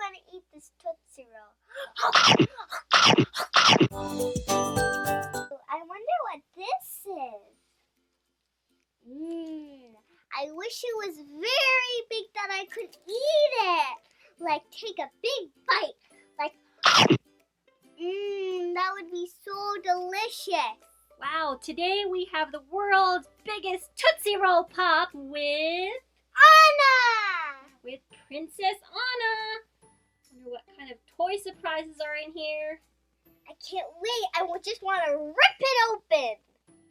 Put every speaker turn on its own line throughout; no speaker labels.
want to eat this Tootsie Roll. I wonder what this is. I wish it was very big that I could eat it. Like, take a big bite. Like, that would be so delicious.
Wow, today we have the world's biggest Tootsie Roll Pop with
Anna!
With Princess Anna. Wonder what kind of toy surprises are in here.
I can't wait. I just want to rip it open.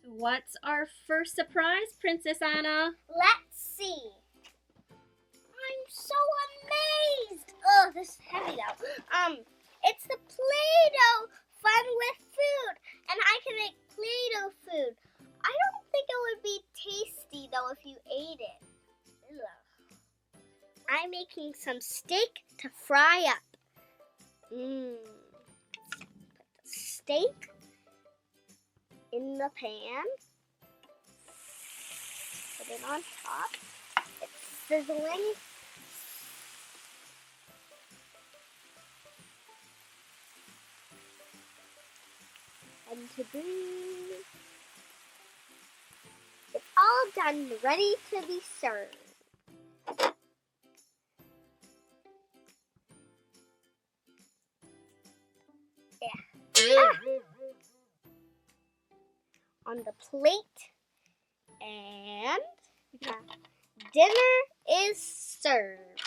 So what's our first surprise, Princess Anna?
Let's see. I'm so amazed. Oh, this is heavy though. It's the Play-Doh Fun with Food, and I can make Play-Doh food. I don't think it would be tasty though if you ate it. Ugh. I'm making some steak to fry up. Put the steak in the pan. Put it on top. It's sizzling. And to breathe. It's all done, ready to be served. On the plate, and dinner is served.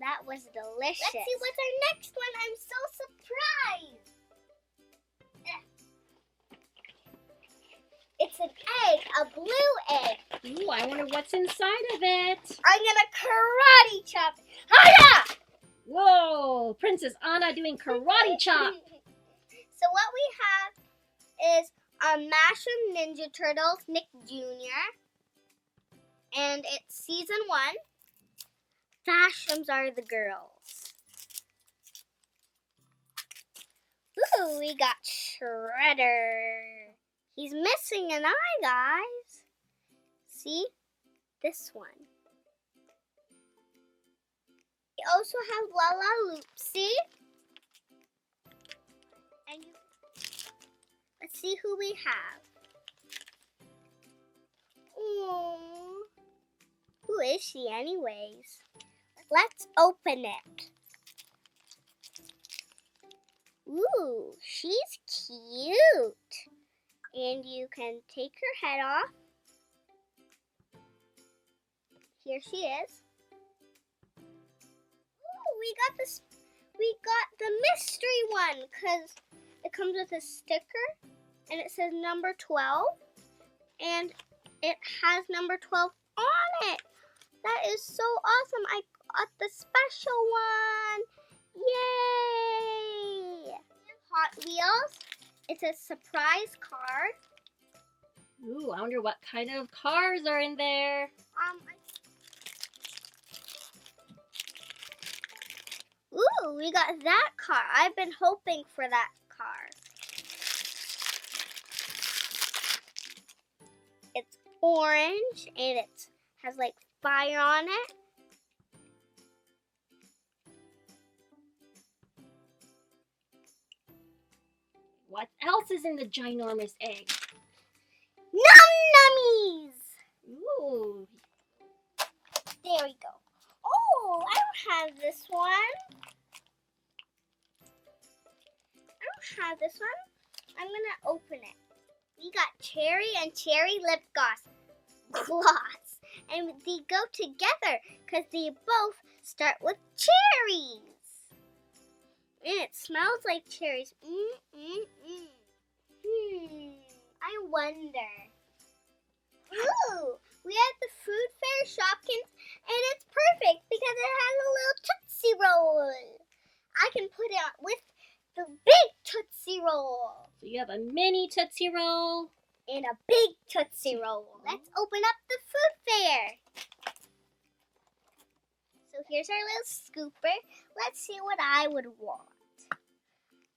That was delicious. Let's see what's our next one. I'm so surprised. It's an egg, a blue egg.
Ooh, I wonder what's inside of it.
I'm gonna karate chop. Hiya!
Whoa, Princess Anna doing karate chop.
So what we have is a mash of Ninja Turtles, Nick Jr. And it's season 1. Fashions are the girls. Ooh, we got Shredder. He's missing an eye, guys. See? This one. We also have Lala Loopsy. And let's see who we have. Aww. Who is she anyways? Let's open it. Ooh, she's cute. And you can take her head off. Here she is. Ooh, we got the mystery one because it comes with a sticker and it says number 12 and it has number 12 on it. That is so awesome. I got the special one. Yay! Hot Wheels. It's a surprise card.
Ooh, I wonder what kind of cars are in there.
Ooh, we got that car. I've been hoping for that car. It's orange and it has like fire on it.
What else is in the ginormous egg?
Nummies!
Ooh.
There we go. Oh, I don't have this one. I'm gonna open it. We got cherry and cherry lip gloss. And they go together because they both start with cherries. And it smells like cherries. I wonder. Ooh, we have the Food Fair Shopkins, and it's perfect because it has a little Tootsie Roll. I can put it on with the big Tootsie Roll.
So you have a mini Tootsie Roll.
And a big Tootsie Roll. Let's open up the Food Fair. So here's our little scooper. Let's see what I would want.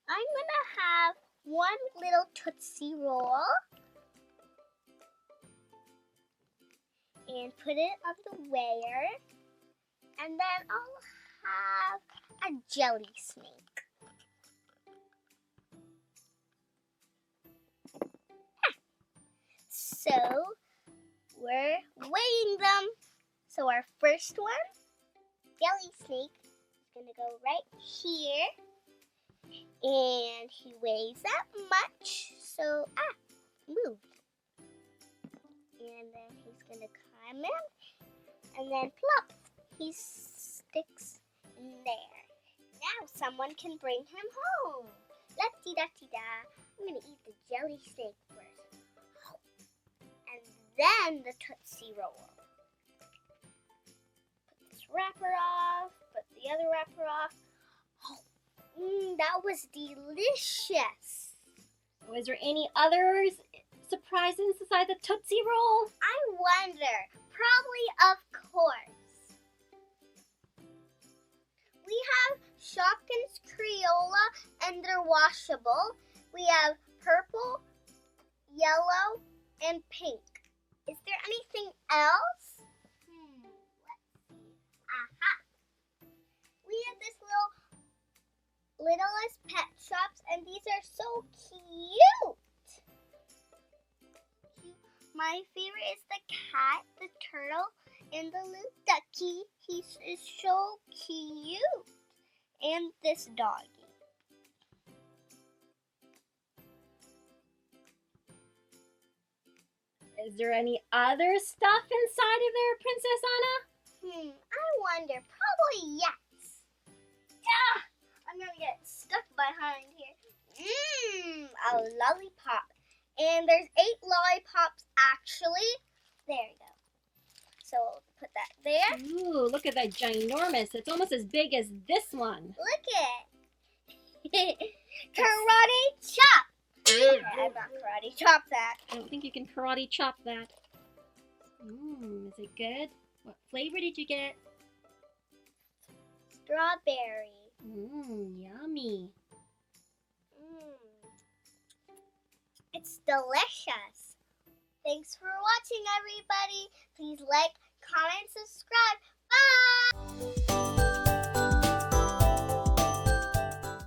I'm going to have one little Tootsie Roll. and put it on the weigher. And then I'll have a jelly snake. So we're weighing them. So our first one, jelly snake, is going to go right here. And he weighs that much. So, moved. And then he's going to climb in. And then plop, he sticks in there. Now someone can bring him home. La-ti-da-ti-da. I'm going to eat the jelly snake first. And then the Tootsie Roll. Put this wrapper off. Put the other wrapper off. That was delicious.
Was there any other surprises inside the Tootsie Roll?
I wonder. Probably, of course. We have Shopkins Crayola and they're washable. We have purple, yellow, and pink. Is there anything else? Let's see. Aha! We have this littlest pet shops, and these are so cute. My favorite is the cat, the turtle, and the little ducky. He is so cute. And this doggy.
Is there any other stuff inside of there, Princess Anna?
I wonder. Probably yes. I'm gonna get stuck behind here. A lollipop. And there's 8 lollipops actually. There you go. So we'll put that there.
Ooh, look at that ginormous. It's almost as big as this one.
Look it. Karate chop. I'm not karate chop that.
I don't think you can karate chop that. Is it good? What flavor did you get?
Strawberry.
Yummy.
It's delicious. Thanks for watching, everybody. Please like, comment, subscribe. Bye!